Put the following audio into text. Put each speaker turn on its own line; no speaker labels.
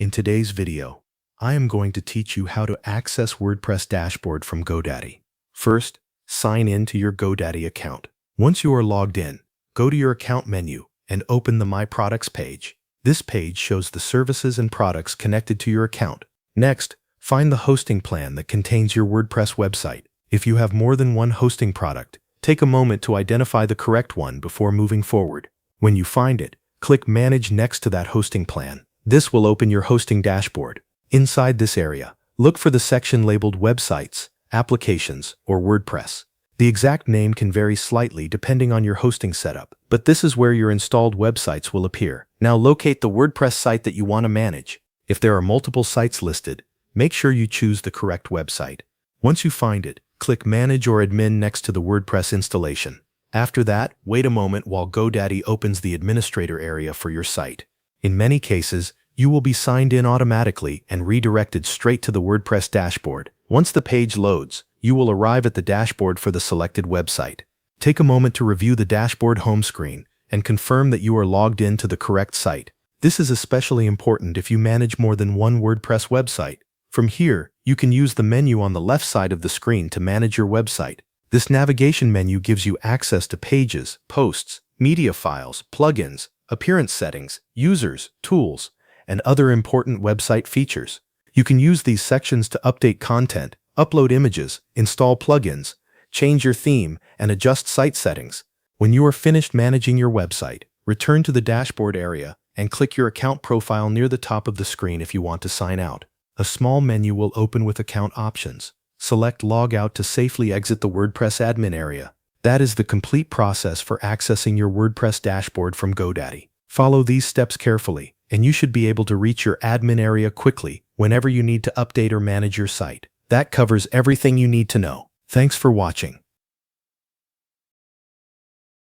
In today's video, I am going to teach you how to access WordPress dashboard from GoDaddy. First, sign in to your GoDaddy account. Once you are logged in, go to your account menu and open the My Products page. This page shows the services and products connected to your account. Next, find the hosting plan that contains your WordPress website. If you have more than one hosting product, take a moment to identify the correct one before moving forward. When you find it, click Manage next to that hosting plan. This will open your hosting dashboard. Inside this area, look for the section labeled Websites, Applications, or WordPress. The exact name can vary slightly depending on your hosting setup, but this is where your installed websites will appear. Now locate the WordPress site that you want to manage. If there are multiple sites listed, make sure you choose the correct website. Once you find it, click Manage or Admin next to the WordPress installation. After that, wait a moment while GoDaddy opens the administrator area for your site. In many cases, you will be signed in automatically and redirected straight to the WordPress dashboard. Once the page loads, you will arrive at the dashboard for the selected website. Take a moment to review the dashboard home screen and confirm that you are logged in to the correct site. This is especially important if you manage more than one WordPress website. From here, you can use the menu on the left side of the screen to manage your website. This navigation menu gives you access to pages, posts, media files, plugins, appearance settings, users, tools, and other important website features. You can use these sections to update content, upload images, install plugins, change your theme, and adjust site settings. When you are finished managing your website, return to the dashboard area and click your account profile near the top of the screen if you want to sign out. A small menu will open with account options. Select Log Out to safely exit the WordPress admin area. That is the complete process for accessing your WordPress dashboard from GoDaddy. Follow these steps carefully, and you should be able to reach your admin area quickly whenever you need to update or manage your site. That covers everything you need to know. Thanks for watching.